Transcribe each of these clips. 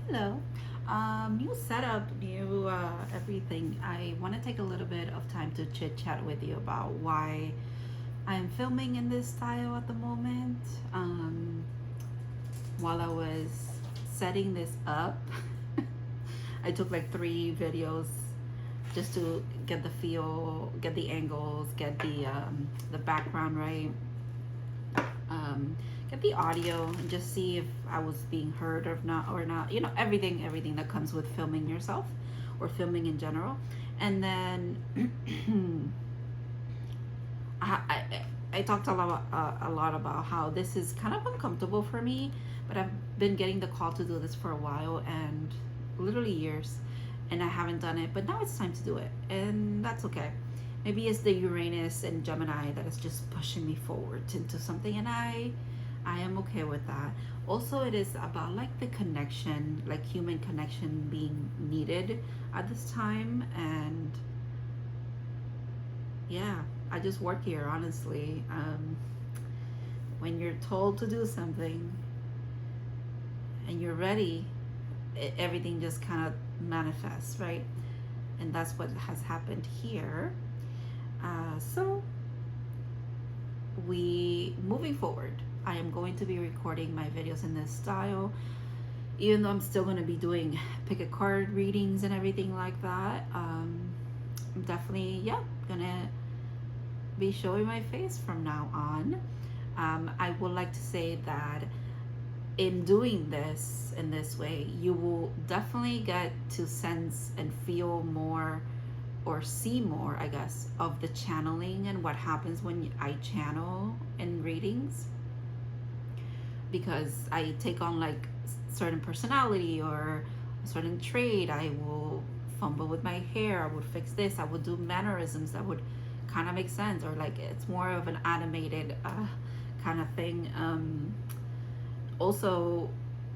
Hello. New setup, new everything. I want to take a little bit of time to chit chat with you about why I'm filming in this style at the moment. While I was setting this up, I took like 3 videos just to get the feel, get the angles, get the background right, um, get the audio, and just see if I was being heard or not. You know, everything that comes with filming yourself or filming in general. And then I, I I talked a lot about how this is kind of uncomfortable for me, but I've been getting the call to do this for a while and literally years, and I haven't done it. But now it's time to do it, and that's okay. Maybe it's the Uranus and Gemini that is just pushing me forward into something, and I am okay with that. Also, it is about like the connection, like human connection being needed at this time, and yeah, I just work here, honestly. When you're told to do something and you're ready, everything just kind of manifests, right? And that's what has happened here. So we moving forward, I am going to be recording my videos in this style, even though I'm still going to be doing pick a card readings and everything like that. I'm definitely, yeah, gonna be showing my face from now on. I would like to say that in doing this in this way, you will definitely get to sense and feel more or see more, I guess, of the channeling and what happens when I channel in readings, because I take on like certain personality or a certain trait. I will fumble with my hair, I would fix this, I would do mannerisms that would kind of make sense, or like it's more of an animated kind of thing. Also,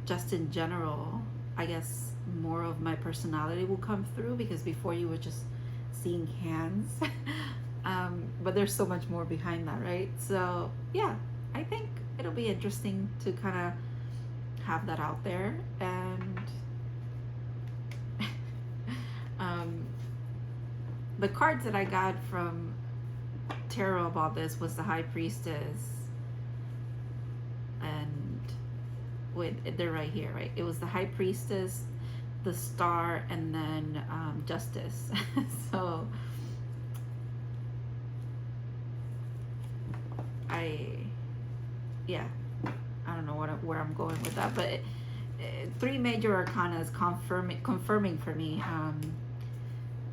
just in general, I guess more of my personality will come through, because before you were just seeing hands. But there's so much more behind that, right? So yeah, I think it'll be interesting to kind of have that out there. And um, the cards that I got from tarot about this was the High Priestess, and wait, they're right here, right? It was the High Priestess, the Star, and then Justice. So I, yeah, I don't know where I'm going with that, but 3 major arcana is confirming for me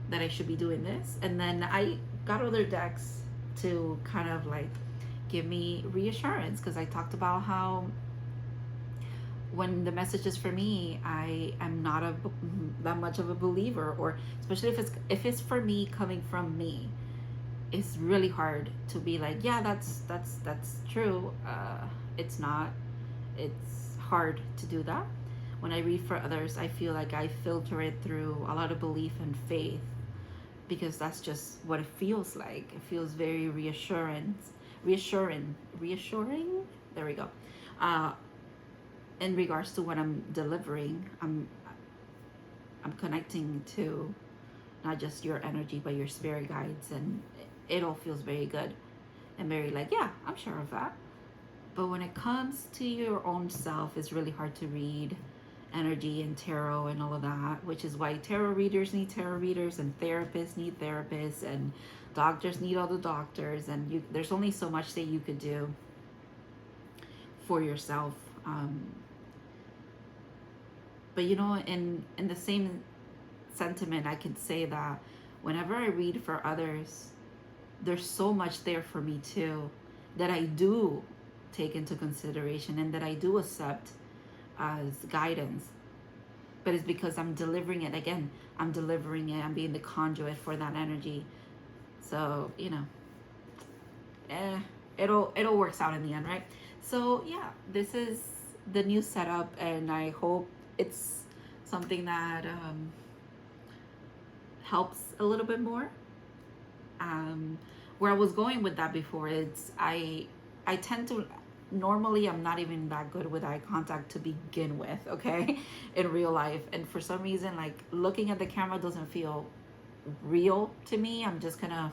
that I should be doing this. And then I got other decks to kind of like give me reassurance, because I talked about how when the message is for me, I am not that much of a believer, or especially if it's for me, coming from me, it's really hard to be like, yeah, that's true. It's not. It's hard to do that. When I read for others, I feel like I filter it through a lot of belief and faith, because that's just what it feels like. It feels very reassuring. There we go. Uh, in regards to what I'm delivering, I'm connecting to not just your energy, but your spirit guides, and it all feels very good and very like, yeah, I'm sure of that. But when it comes to your own self, it's really hard to read energy and tarot and all of that, which is why tarot readers need tarot readers, and therapists need therapists, and doctors need all the doctors, and there's only so much that you could do for yourself. But you know, in the same sentiment, I can say that whenever I read for others, there's so much there for me too, that I do take into consideration and that I do accept as guidance. But it's because I'm delivering it. Again, I'm delivering it, I'm being the conduit for that energy. So you know, it'll works out in the end, right? So yeah, this is the new setup, and I hope it's something that helps a little bit more. Where I was going with that before, it's I tend to normally I'm not even that good with eye contact to begin with, okay, in real life. And for some reason, like looking at the camera doesn't feel real to me. I'm just gonna,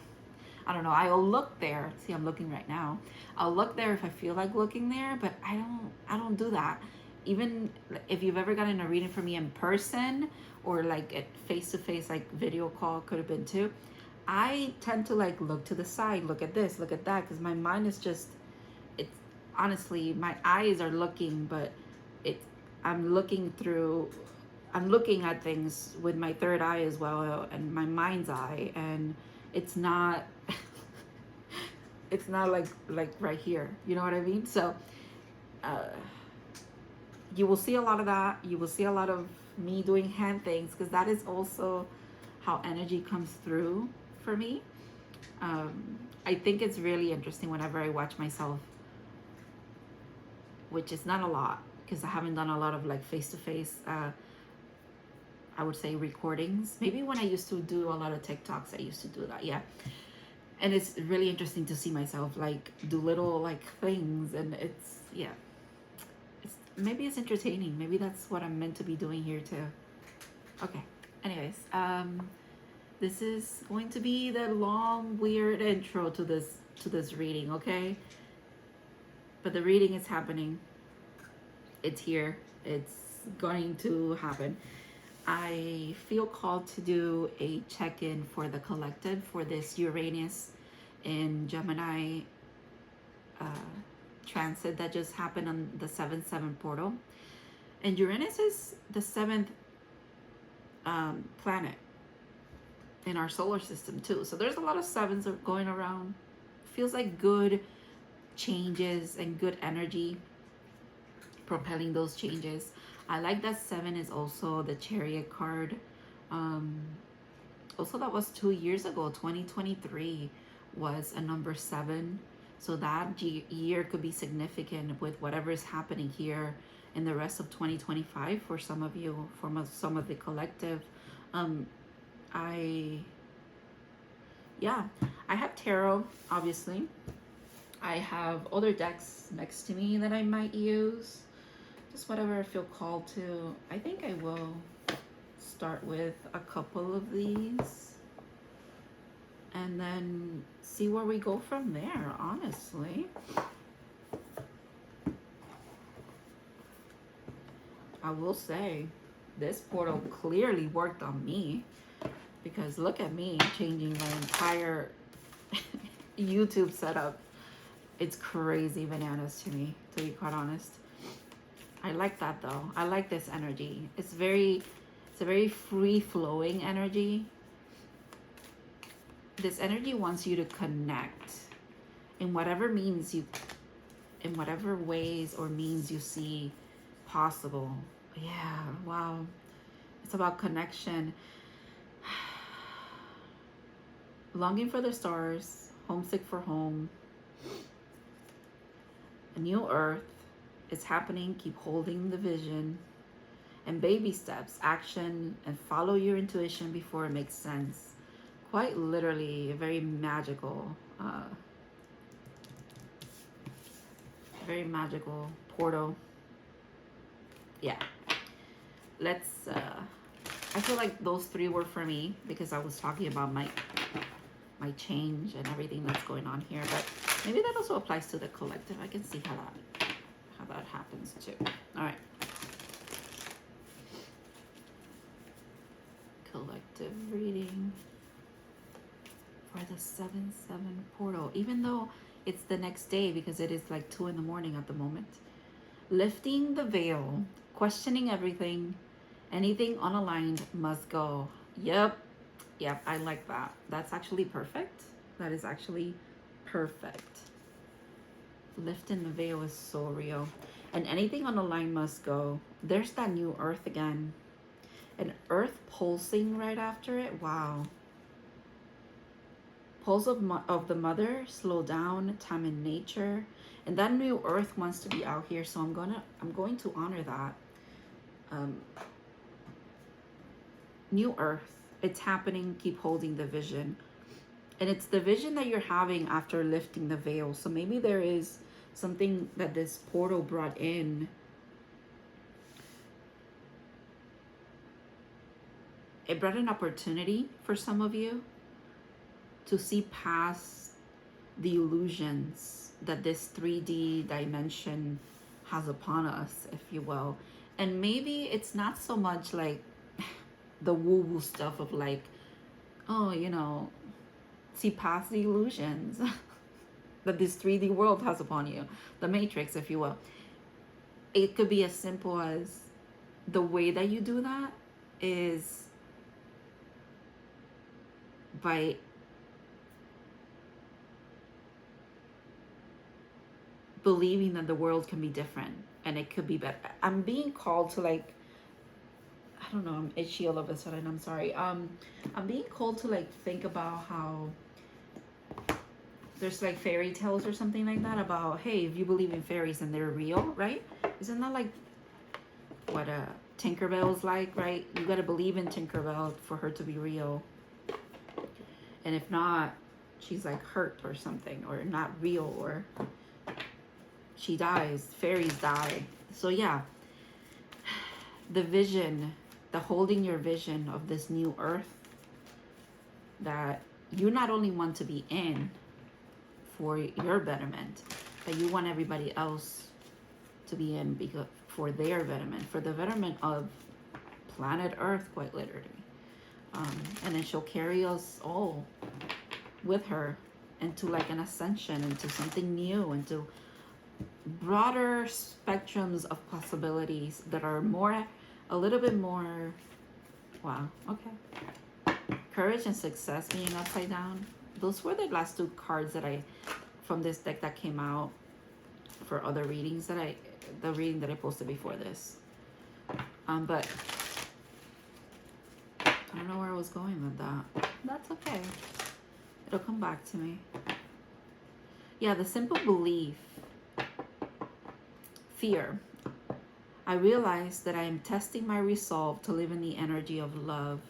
I don't know, I'll look there. See, I'm looking right now. I'll look there if I feel like looking there, but I don't do that. Even if you've ever gotten a reading from me in person or like at face-to-face, like video call could have been too, I tend to like look to the side, look at this, look at that, because my mind is just, it's honestly, my eyes are looking, but it's, I'm looking through, I'm looking at things with my third eye as well, and my mind's eye, and it's not it's not like right here, you know what I mean? So you will see a lot of that. You will see a lot of me doing hand things, because that is also how energy comes through for me. I think it's really interesting whenever I watch myself, which is not a lot because I haven't done a lot of like face-to-face, I would say recordings. Maybe when I used to do a lot of TikToks, I used to do that, yeah. And it's really interesting to see myself like do little like things, and it's, yeah. Maybe it's entertaining. Maybe that's what I'm meant to be doing here too. Okay. Anyways, this is going to be the long, weird intro to this reading, okay? But the reading is happening. It's here. It's going to happen. I feel called to do a check-in for the collective for this Uranus in Gemini transit that just happened on the 7-7 portal. And Uranus is the 7th planet in our solar system too. So there's a lot of sevens going around. Feels like good changes and good energy propelling those changes. I like that 7 is also the Chariot card. Also, that was 2 years ago. 2023 was a number 7. So that year could be significant with whatever is happening here in the rest of 2025 for some of you, for some of the collective. I have tarot, obviously. I have other decks next to me that I might use. Just whatever I feel called to. I think I will start with a couple of these and then see where we go from there, honestly. I will say this portal clearly worked on me, because look at me changing my entire YouTube setup. It's crazy bananas to me, to be quite honest. I like that though. I like this energy. It's a very free-flowing energy. This energy wants you to connect in whatever means you, in whatever ways or means you see possible. Yeah, wow. It's about connection. Longing for the stars, homesick for home. A new earth is happening. Keep holding the vision. And baby steps, action, and follow your intuition before it makes sense. Quite literally a very magical portal. Yeah, let's I feel like those 3 were for me because I was talking about my change and everything that's going on here, but maybe that also applies to the collective. I can see how that happens too. All right, collective reading for the 7-7 portal, even though it's the next day because it is like 2 in the morning at the moment. Lifting the veil, questioning everything, anything unaligned must go. Yep, I like that. That's actually perfect. That is actually perfect. Lifting the veil is so real. And anything unaligned must go. There's that new earth again. An earth pulsing right after it. Wow. Pulse of the mother, slow down, time in nature, and that new earth wants to be out here. So I'm going to honor that. New earth, it's happening. Keep holding the vision, and it's the vision that you're having after lifting the veil. So maybe there is something that this portal brought in. It brought an opportunity for some of you to see past the illusions that this 3D dimension has upon us, if you will. And maybe it's not so much like the woo-woo stuff of like, oh, you know, see past the illusions that this 3D world has upon you, the matrix, if you will. It could be as simple as the way that you do that is by believing that the world can be different and it could be better. I'm being called to, like, I don't know, I'm itchy all of a sudden, I'm sorry. I'm being called to, like, think about how there's like fairy tales or something like that about, hey, if you believe in fairies and they're real, right? Isn't that like what Tinkerbell's like, right? You gotta believe in Tinkerbell for her to be real. And if not, she's like hurt or something, or not real, or she dies, fairies die. So yeah, the vision, the holding your vision of this new earth that you not only want to be in for your betterment, but you want everybody else to be in because for their betterment, for the betterment of planet Earth, quite literally. And then she'll carry us all with her into like an ascension, into something new, into broader spectrums of possibilities that are more, a little bit more, wow, okay. Courage and success being upside down. Those were the last two cards that from this deck that came out for other readings that the reading that I posted before this. But I don't know where I was going with that. That's okay. It'll come back to me. Yeah, the simple belief. Fear. I realize that I am testing my resolve to live in the energy of love.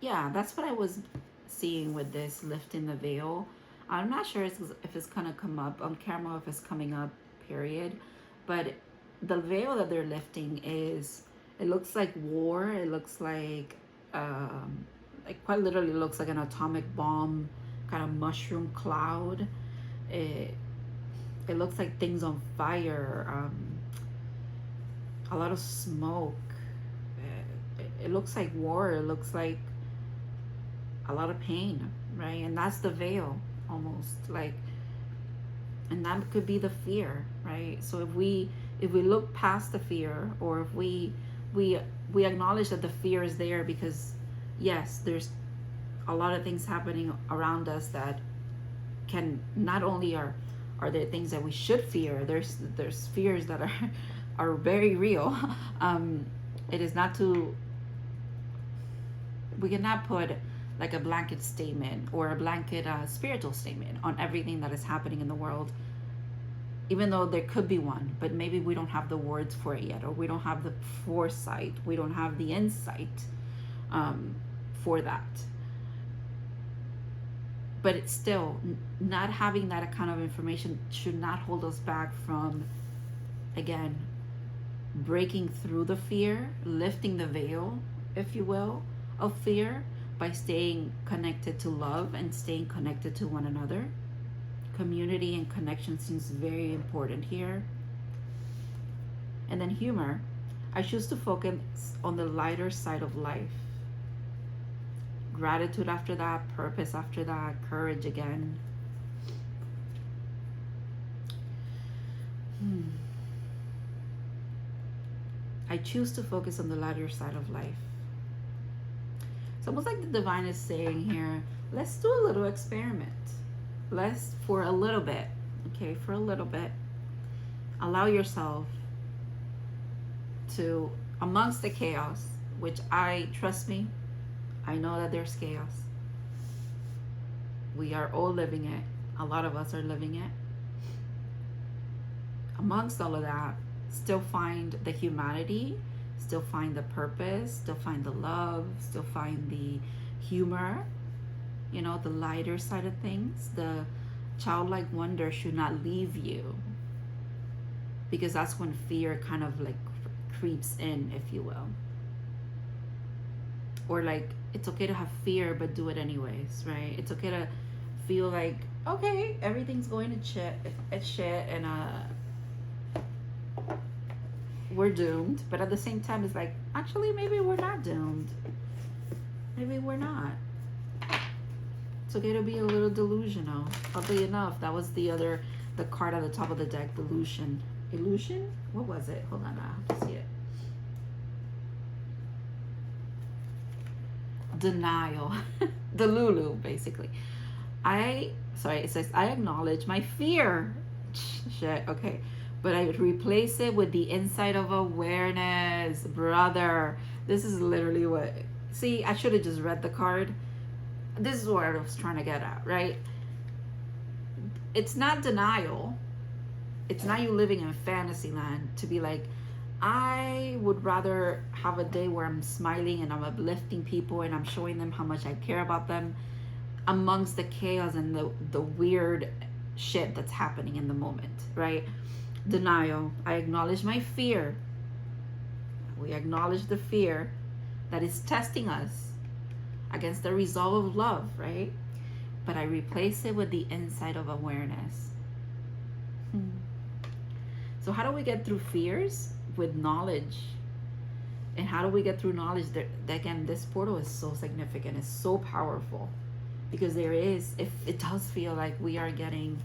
Yeah, that's what I was seeing with this lifting the veil. I'm not sure if it's gonna come up on camera, if it's coming up, period. But the veil that they're lifting is, it looks like war. It looks like quite literally looks like an atomic bomb, kind of mushroom cloud. It looks like things on fire, a lot of smoke. It looks like war. It looks like a lot of pain, right? And that's the veil, almost like, and that could be the fear, right? So if we look past the fear, or if we acknowledge that the fear is there, because yes, there's a lot of things happening around us that can, not only are there things that we should fear, there's fears that are very real. It is not to, we cannot put like a blanket statement or a blanket spiritual statement on everything that is happening in the world, even though there could be one, but maybe we don't have the words for it yet, or we don't have the foresight, we don't have the insight for that. But it's still, not having that kind of information should not hold us back from, again, breaking through the fear, lifting the veil, if you will, of fear, by staying connected to love and staying connected to one another. Community and connection seems very important here. And then humor. I choose to focus on the lighter side of life. Gratitude after that, purpose after that, courage again. I choose to focus on the lighter side of life. It's almost like the divine is saying here, let's do a little experiment. Let's, for a little bit, okay, for a little bit, allow yourself to, amongst the chaos, which trust me, I know that there's chaos. We are all living it. A lot of us are living it. Amongst all of that, still find the humanity, still find the purpose, still find the love, still find the humor, you know, the lighter side of things, the childlike wonder should not leave you, because that's when fear kind of like creeps in, if you will. Or like, it's okay to have fear, but do it anyways, right? It's okay to feel like, okay, everything's going to shit, and we're doomed. But at the same time, it's like, actually, maybe we're not doomed. Maybe we're not. It's okay to be a little delusional. Oddly enough, that was the card at the top of the deck, delusion. Illusion? What was it? Hold on, I have to see it. Denial. The Lulu, basically. It says, I acknowledge my fear. Shit, okay. But I replace it with the insight of awareness. Brother, this is literally what... See, I should have just read the card. This is what I was trying to get at, right? It's not denial. It's not you living in fantasy land to be like, I would rather have a day where I'm smiling and I'm uplifting people and I'm showing them how much I care about them amongst the chaos and the weird shit that's happening in the moment, right? Denial. I acknowledge my fear. We acknowledge the fear that is testing us against the resolve of love, right? But I replace it with the insight of awareness. So how do we get through fears? With knowledge. And how do we get through knowledge? Again, this portal is so significant. It's so powerful. Because it does feel like we are getting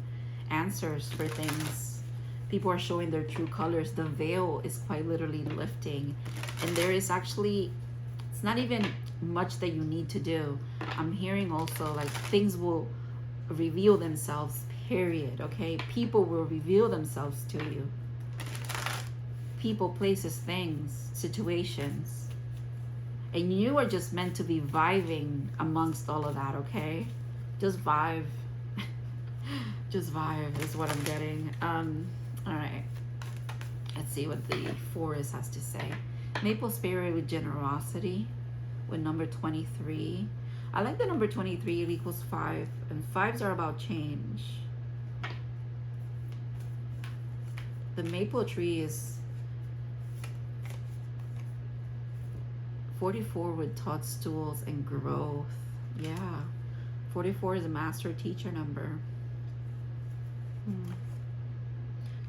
answers for things. People are showing their true colors. The veil is quite literally lifting. And there is actually, it's not even much that you need to do. I'm hearing also like things will reveal themselves, period. Okay? People will reveal themselves to you. People, places, things, situations. And you are just meant to be vibing amongst all of that, okay? Just vibe. Just vibe is what I'm getting. All right. Let's see what the forest has to say. Maple spirit with generosity with number 23. I like the number 23. It equals 5. And 5s are about change. The maple tree is 44 with toadstools and growth. Yeah. 44 is a master teacher number.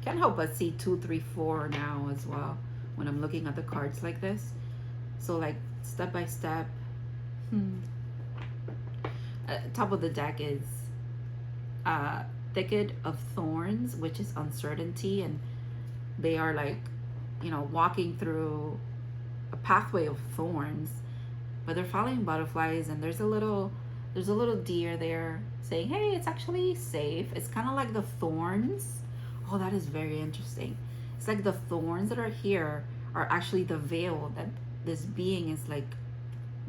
Can't help but see 2, 3, 4 now as well when I'm looking at the cards like this. So like step by step. Top of the deck is thicket of thorns, which is uncertainty, and they are like, you know, walking through a pathway of thorns, but they're following butterflies, and there's a little deer there saying, hey, it's actually safe. It's kind of like the thorns. Oh, that is very interesting. It's like the thorns that are here are actually the veil that this being is like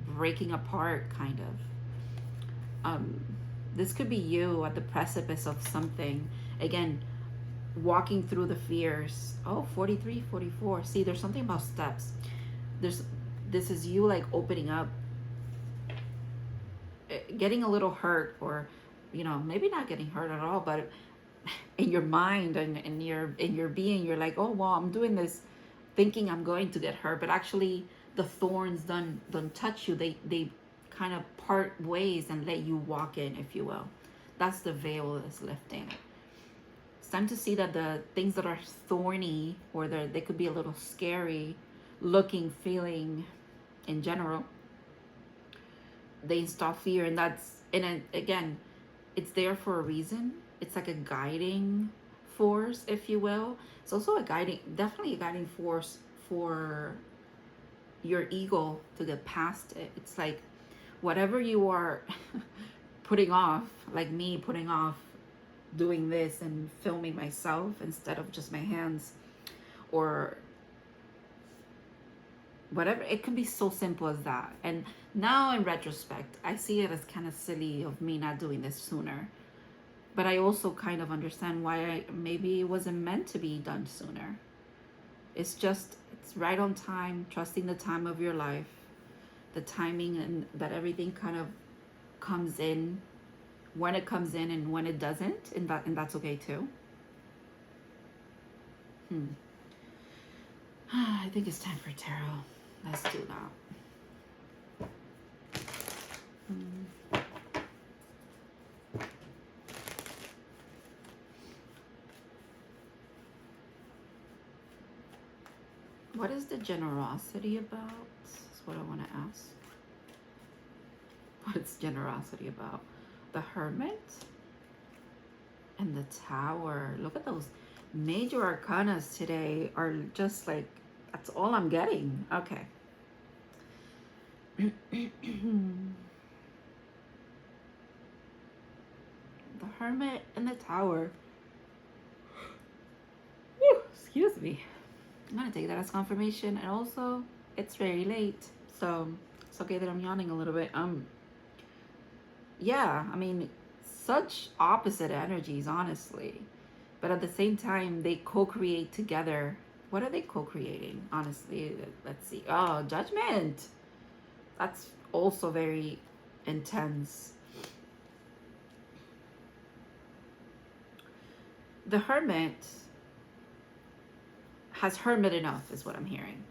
breaking apart, kind of. This could be you at the precipice of something. Again, walking through the fears. Oh, 43, 44. See, there's something about steps. This is you like opening up, getting a little hurt, or, you know, maybe not getting hurt at all, but in your mind and in your being, you're like, oh, well, I'm doing this thinking I'm going to get hurt, but actually the thorns don't touch you. They kind of part ways and let you walk in, if you will. That's the veil that's lifting. It's time to see that the things that are thorny, or they could be a little scary looking, feeling in general, they install fear, and again, it's there for a reason. It's like a guiding force, if you will. It's also definitely a guiding force for your ego to get past it. It's like whatever you are putting off, like me putting off doing this and filming myself instead of just my hands, or whatever. It can be so simple as that. And now in retrospect, I see it as kind of silly of me not doing this sooner. But I also kind of understand why maybe it wasn't meant to be done sooner. It's right on time, trusting the time of your life, the timing, and that everything kind of comes in when it comes in and when it doesn't, and that's okay too. I think it's time for tarot. Let's do that. What is the generosity about? That's what I want to ask. What's generosity about? The Hermit and the Tower. Look at those major arcanas today are just like, that's all I'm getting. Okay. The Hermit and the Tower. Whew, excuse me. I'm gonna take that as confirmation, and also it's very late, so it's okay that I'm yawning a little bit. Yeah, I mean, such opposite energies, honestly, but at the same time they co-create together. What are they co-creating, honestly? Let's see. Oh, Judgment. That's also very intense. The Hermit has hermit enough, is what I'm hearing.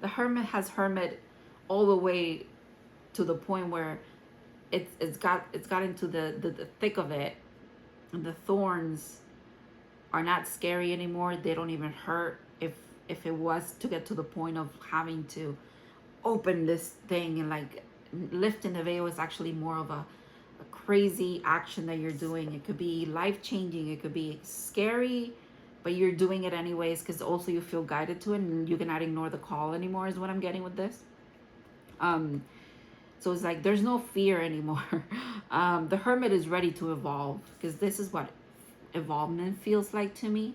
The Hermit has hermit all the way to the point where it's got into the thick of it, and the thorns are not scary anymore. They don't even hurt. If it was to get to the point of having to open this thing, and like lifting the veil is actually more of a crazy action that you're doing. It could be life-changing, it could be scary, but you're doing it anyways because also you feel guided to it, and you cannot ignore the call anymore, is what I'm getting with this. So it's like there's no fear anymore. The Hermit is ready to evolve, because this is what evolvement feels like to me.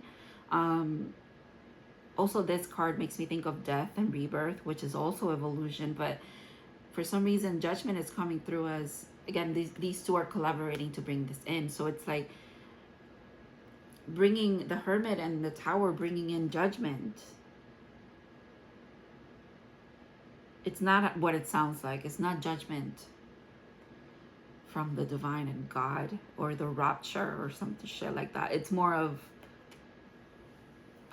Also, this card makes me think of death and rebirth, which is also evolution, but for some reason Judgment is coming through as, again, these two are collaborating to bring this in. So it's like bringing the Hermit and the Tower, bringing in Judgment. It's not what it sounds like. It's not judgment from the divine and God or the rapture or some shit like that. It's more of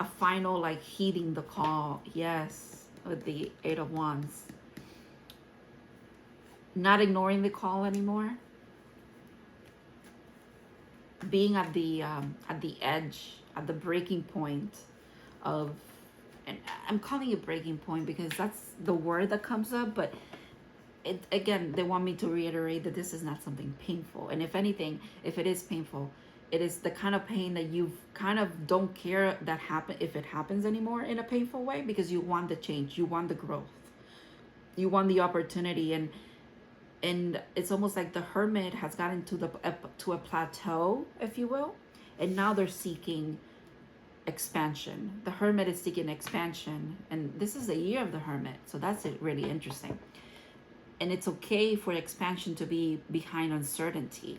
a final, like, heeding the call. Yes, with the Eight of Wands. Not ignoring the call anymore. Being at the edge, at the breaking point of, and I'm calling it breaking point because that's the word that comes up, but it, again, they want me to reiterate that this is not something painful. And if anything, if it is painful, it is the kind of pain that you kind of don't care that if it happens anymore in a painful way, because you want the change, you want the growth, you want the opportunity. And it's almost like the Hermit has gotten to a plateau, if you will, and now they're seeking expansion. The Hermit is seeking expansion, and this is the year of the Hermit, so that's really interesting. And it's okay for expansion to be behind uncertainty,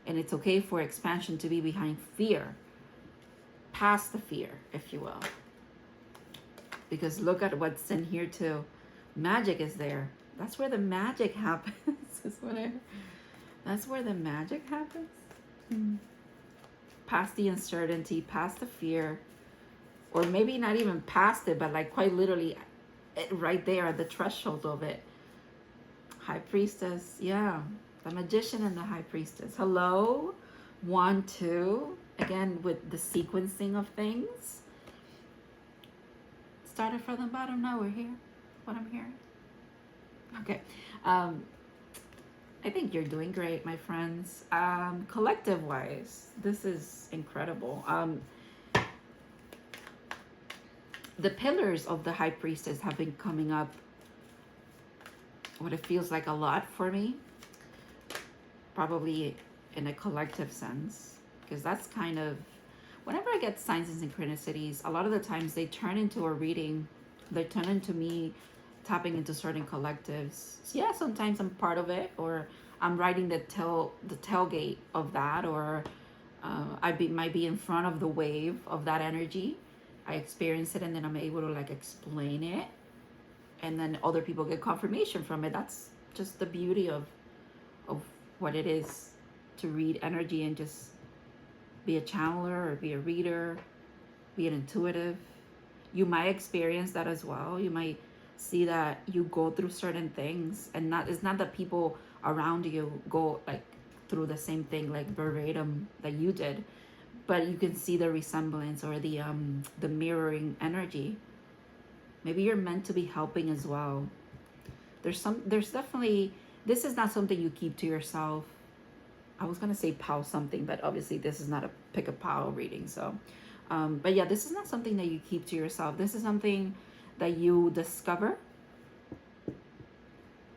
and it's okay for expansion to be behind fear, past the fear, if you will, because look at what's in here too. Magic is there. That's where the magic happens. That's where the magic happens. Past the uncertainty, past the fear, or maybe not even past it, but like quite literally right there at the threshold of it. High Priestess, yeah. The Magician and the High Priestess. Hello, 1, 2. Again, with the sequencing of things. Started from the bottom, now we're here. What I'm hearing. Okay. I think you're doing great, my friends. Collective wise, this is incredible. The pillars of the High Priestess have been coming up, what it feels like, a lot for me, probably in a collective sense, because that's kind of, whenever I get signs and synchronicities, a lot of the times they turn into a reading, they turn into me tapping into certain collectives. So yeah, sometimes I'm part of it, or I'm riding the tailgate of that, or might be in front of the wave of that energy. I experience it, and then I'm able to like explain it, and then other people get confirmation from it. That's just the beauty of what it is. to read energy and just be a channeler or be a reader, be an intuitive. You might experience that as well. You might see that you go through certain things, and it's not that people around you go like through the same thing like verbatim that you did, but you can see the resemblance or the mirroring energy. Maybe you're meant to be helping as well. There's definitely, this is not something you keep to yourself. I was gonna say pow something, but obviously this is not a pick a pow reading. So but yeah, this is not something that you keep to yourself. This is something that you discover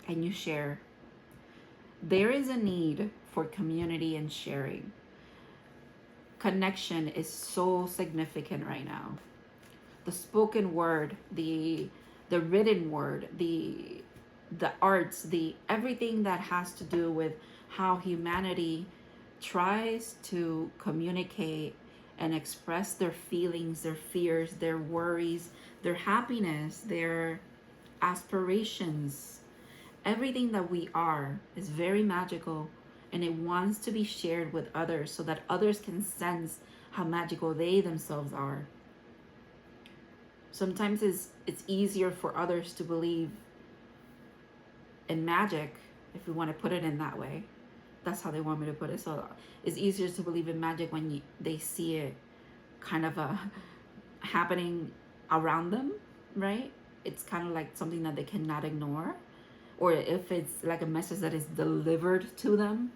and you share. There is a need for community and sharing. Connection is so significant right now. The spoken word, the written word, the arts, the everything that has to do with how humanity tries to communicate and express their feelings, their fears, their worries, their happiness, their aspirations. Everything that we are is very magical, and it wants to be shared with others so that others can sense how magical they themselves are. Sometimes it's easier for others to believe in magic, if we want to put it in that way. That's how they want me to put it. So it's easier to believe in magic when they see it kind of happening around them, right? It's kind of like something that they cannot ignore. Or if it's like a message that is delivered to them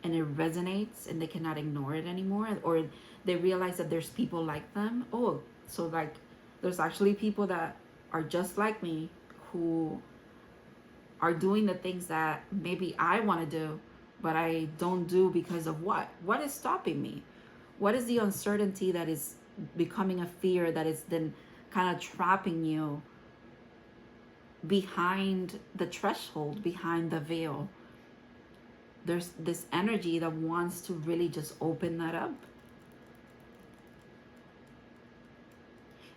and it resonates and they cannot ignore it anymore, or they realize that there's people like them. Oh, so like there's actually people that are just like me who are doing the things that maybe I want to do, but I don't do because of what? What is stopping me? What is the uncertainty that is becoming a fear that is then kind of trapping you behind the threshold, behind the veil? There's this energy that wants to really just open that up.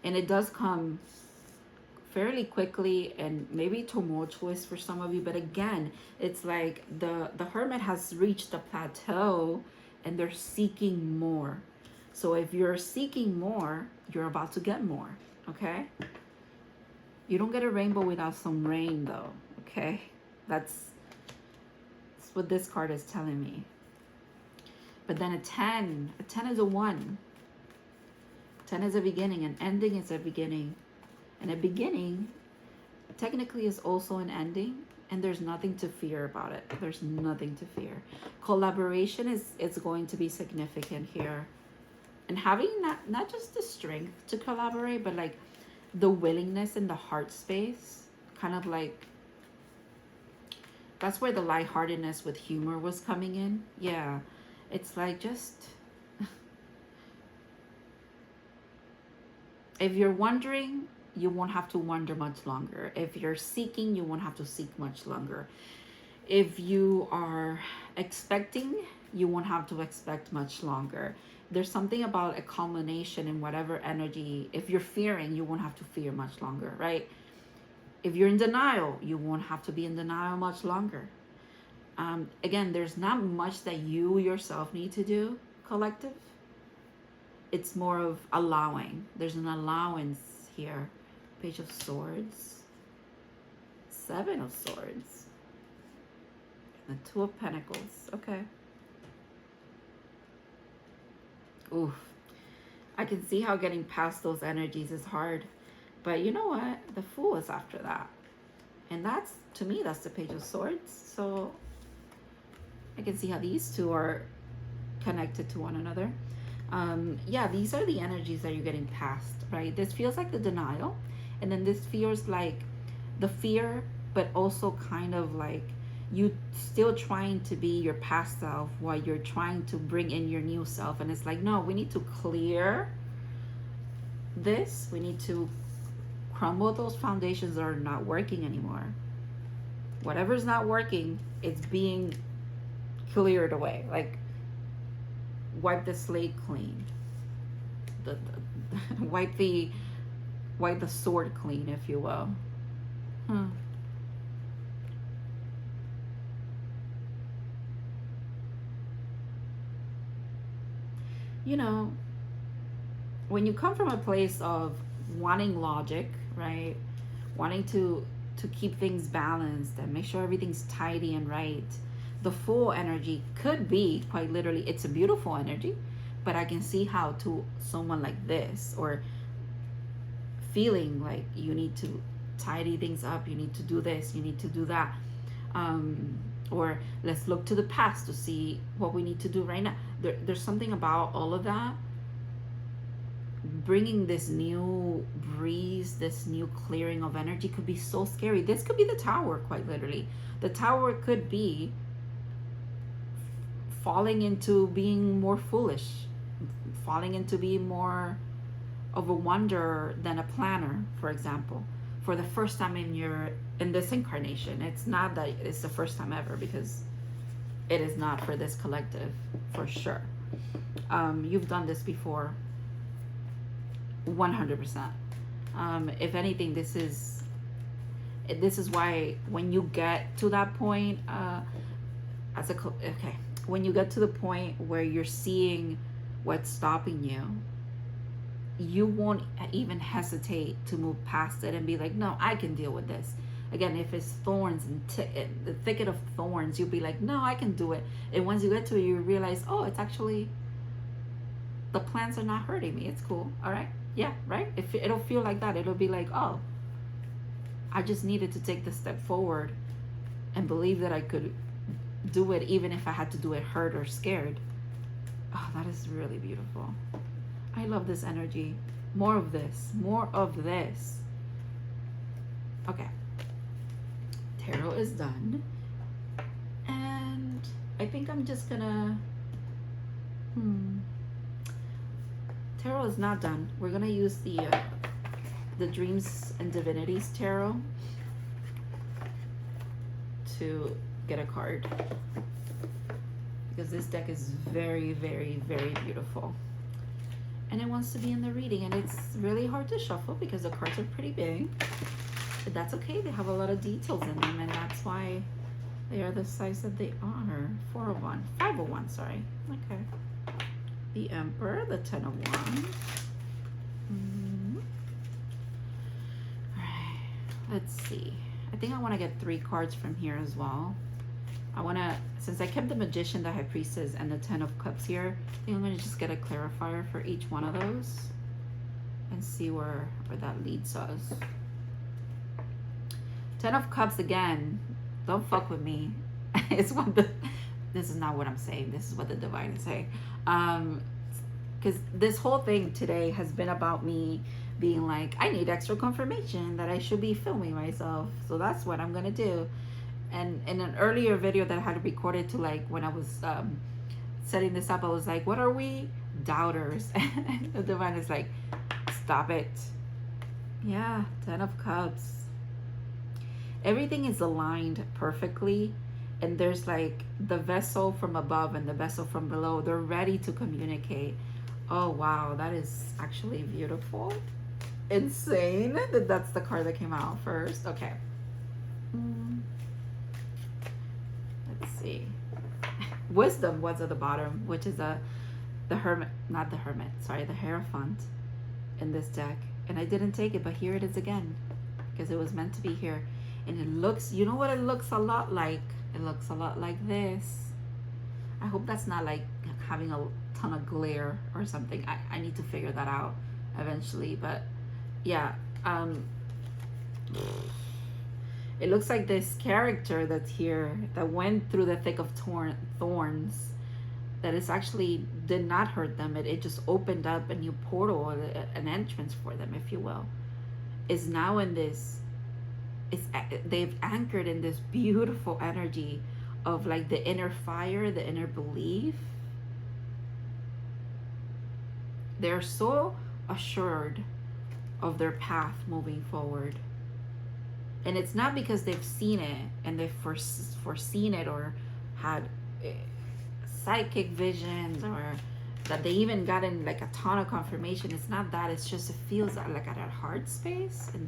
And it does come fairly quickly and maybe tumultuous for some of you, but again, it's like the hermit has reached a plateau and they're seeking more. So if you're seeking more, you're about to get more. Okay, you don't get a rainbow without some rain though. Okay, that's what this card is telling me. But then a 10 is a 1. 10 is a beginning, an ending is a beginning. And a beginning technically is also an ending, and there's nothing to fear about it. There's nothing to fear. Collaboration is going to be significant here. And having not just the strength to collaborate, but like the willingness and the heart space, kind of like, that's where the lightheartedness with humor was coming in. Yeah, it's like just, if you're wondering, you won't have to wonder much longer. If you're seeking, you won't have to seek much longer. If you are expecting, you won't have to expect much longer. There's something about a culmination in whatever energy. If you're fearing, you won't have to fear much longer, right? If you're in denial, you won't have to be in denial much longer. Again, there's not much that you yourself need to do, collective. It's more of allowing. There's an allowance here. Page of Swords, 7 of Swords, and the 2 of Pentacles. Okay. Oof. I can see how getting past those energies is hard. But you know what? The Fool is after that. And that's, to me, that's the Page of Swords. So I can see how these two are connected to one another. Yeah, these are the energies that you're getting past, right? This feels like the denial. And then this feels like the fear, but also kind of like you still trying to be your past self while you're trying to bring in your new self. And it's like, no, we need to clear this. We need to crumble those foundations that are not working anymore. Whatever's not working, it's being cleared away. Like, wipe the slate clean. Wipe the sword clean, if you will. you know, when you come from a place of wanting logic, right, wanting to keep things balanced and make sure everything's tidy and right, the full energy could be quite literally, it's a beautiful energy, but I can see how to someone like this, or feeling like you need to tidy things up, you need to do this, you need to do that, or let's look to the past to see what we need to do right now. There's something about all of that bringing this new breeze, this new clearing of energy could be so scary. This could be the tower, quite literally. The tower could be falling into being more foolish, falling into being more of a wanderer than a planner, for example, for the first time in this incarnation. It's not that it's the first time ever, because it is not for this collective, for sure. You've done this before, 100%. If anything, this is why when you get to that point, when you get to the point where you're seeing what's stopping you, you won't even hesitate to move past it and be like, no, I can deal with this. Again, if it's thorns and the thicket of thorns, you'll be like, no, I can do it. And once you get to it, you realize, oh, it's actually, the plants are not hurting me. It's cool. All right. Yeah, right? It'll feel like that. It'll be like, oh, I just needed to take the step forward and believe that I could do it, even if I had to do it hurt or scared. Oh, that is really beautiful. I love this energy. More of this. More of this. Okay. Tarot is done. And I think I'm just gonna... Tarot is not done. We're gonna use the Dreams and Divinities Tarot to get a card, because this deck is very, very, very beautiful, and it wants to be in the reading, and it's really hard to shuffle because the cards are pretty big, but that's okay. They have a lot of details in them, and that's why they are the size that they are. 4 of Wands, 5 of Wands, sorry. Okay. The Emperor, the 10 of Wands. Alright, let's see. I think I want to get 3 cards from here as well. I want to, since I kept the Magician, the High Priestess, and the 10 of Cups here, I think I'm going to just get a clarifier for each one of those and see where that leads us. 10 of Cups again. Don't fuck with me. It's what this is not what I'm saying. This is what the divine is saying. Because this whole thing today has been about me being like, I need extra confirmation that I should be filming myself. So that's what I'm going to do. And in an earlier video that I had recorded to, like, when I was setting this up, I was like, what are we? Doubters. And the divine is like, stop it. Yeah, 10 of Cups. Everything is aligned perfectly. And there's like the vessel from above and the vessel from below. They're ready to communicate. Oh, wow. That is actually beautiful. Insane that that's the card that came out first. Okay. Let's see. Wisdom was at the bottom, which is the Hermit, not the Hermit, sorry, the Hierophant in this deck. And I didn't take it, but here it is again, because it was meant to be here. And it looks, you know what it looks a lot like? It looks a lot like this. I hope that's not like having a ton of glare or something. I need to figure that out eventually. But yeah, it looks like this character that's here that went through the thick of thorns, that is actually did not hurt them. It just opened up a new portal, an entrance for them, if you will, is now in this. They've anchored in this beautiful energy of like the inner fire, the inner belief. They're so assured of their path moving forward. And it's not because they've seen it and they've foreseen it or had psychic visions or that they even gotten like a ton of confirmation. It's not that. It's just it feels like at a heart space and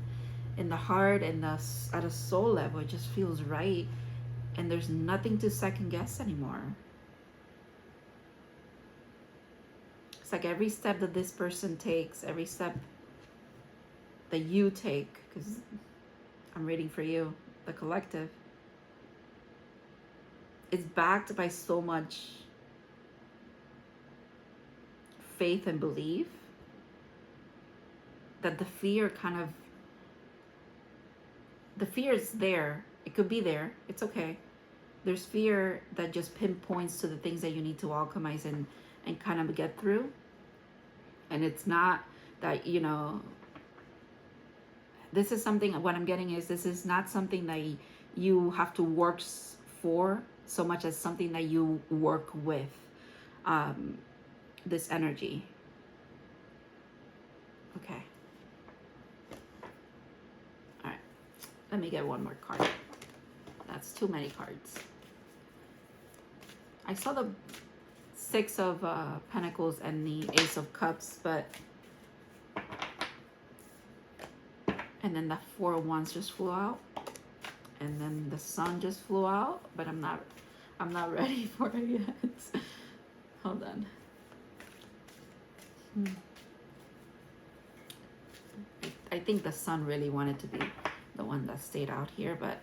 in the heart and at a soul level, it just feels right, and there's nothing to second guess anymore. It's like every step that this person takes, every step that you take, because I'm reading for you, the collective, is backed by so much faith and belief that the fear is there. It could be there. It's okay. There's fear that just pinpoints to the things that you need to alchemize and kind of get through. And it's not that, you know, this is something, what I'm getting is this is not something that you have to work for so much as something that you work with, this energy. Okay. All right. Let me get one more card. That's too many cards. I saw the Six of Pentacles and the Ace of Cups, but and then the Four of Wands just flew out, and then the Sun just flew out, but I'm not ready for it yet. Hold on. I think the Sun really wanted to be the one that stayed out here, but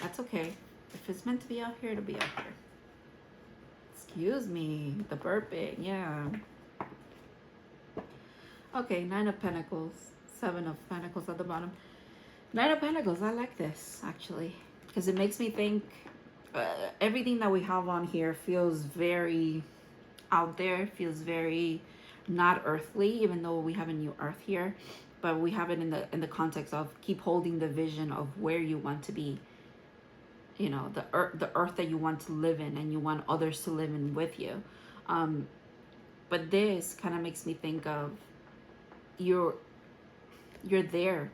that's okay. If it's meant to be out here, it'll be out here. Excuse me, the burping, yeah. Okay, Nine of Pentacles, Seven of Pentacles at the bottom. Nine of Pentacles, I like this, actually, because it makes me think everything that we have on here feels very out there, feels very not earthly, even though we have a new earth here, but we have it in the context of keep holding the vision of where you want to be. You know, the earth that you want to live in, and you want others to live in with you. But this kind of makes me think of you're there.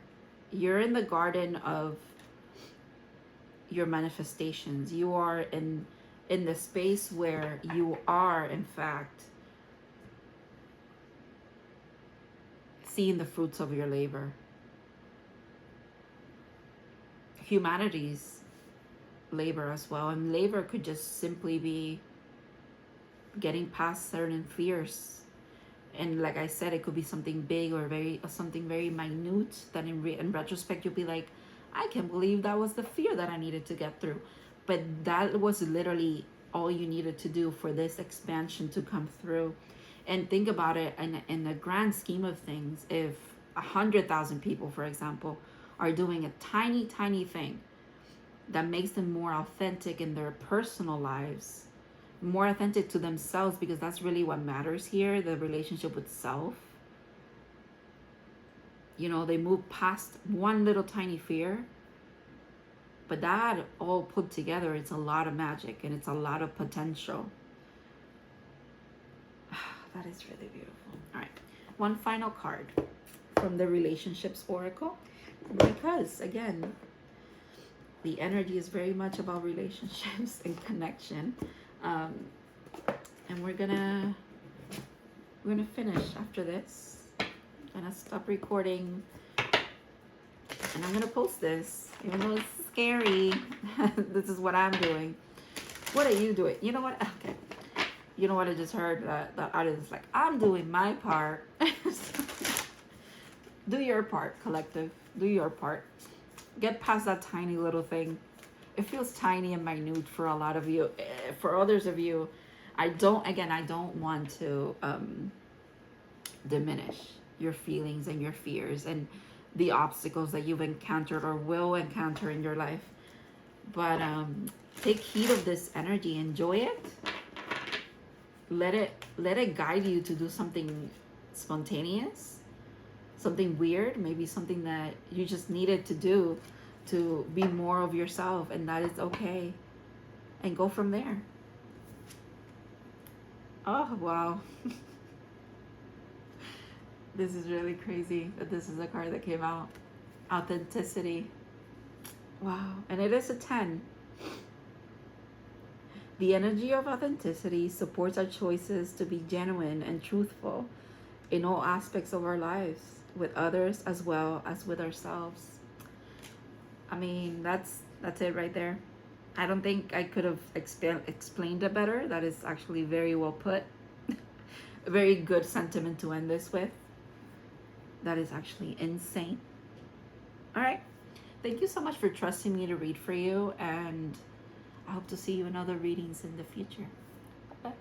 You're in the garden of your manifestations. You are in the space where you are, in fact, seeing the fruits of your labor. Humanity's labor as well, and labor could just simply be getting past certain fears, and like I said, it could be something big or something very minute that in retrospect you'll be like, I can't believe that was the fear that I needed to get through, but that was literally all you needed to do for this expansion to come through. And think about it in the grand scheme of things, if 100,000 people, for example, are doing a tiny thing that makes them more authentic in their personal lives, more authentic to themselves, because that's really what matters here, the relationship with self. You know, they move past one little tiny fear, but that all put together, it's a lot of magic and it's a lot of potential. That is really beautiful. All right, one final card from the Relationships Oracle, because again, the energy is very much about relationships and connection. And we're gonna finish after this. I'm gonna stop recording, and I'm gonna post this, even though it's scary. This is what I'm doing. What are you doing? You know what? Okay. You know what I just heard? That artist is like, I'm doing my part. Do your part, collective. Do your part. Get past that tiny little thing. It feels tiny and minute for a lot of you. For others of you, I don't want to diminish your feelings and your fears and the obstacles that you've encountered or will encounter in your life. But take heed of this energy. Enjoy it. Let it guide you to do something spontaneous, something weird, maybe something that you just needed to do to be more of yourself, and that is okay. And go from there. Oh, wow. This is really crazy that this is a card that came out. Authenticity. Wow. And it is a 10. The energy of authenticity supports our choices to be genuine and truthful in all aspects of our lives, with others as well as with ourselves. I mean, that's it right there. I don't think I could have explained it better. That is actually very well put. a very good sentiment to end this with. That is actually insane. All right. Thank you so much for trusting me to read for you, and I hope to see you in other readings in the future. Bye.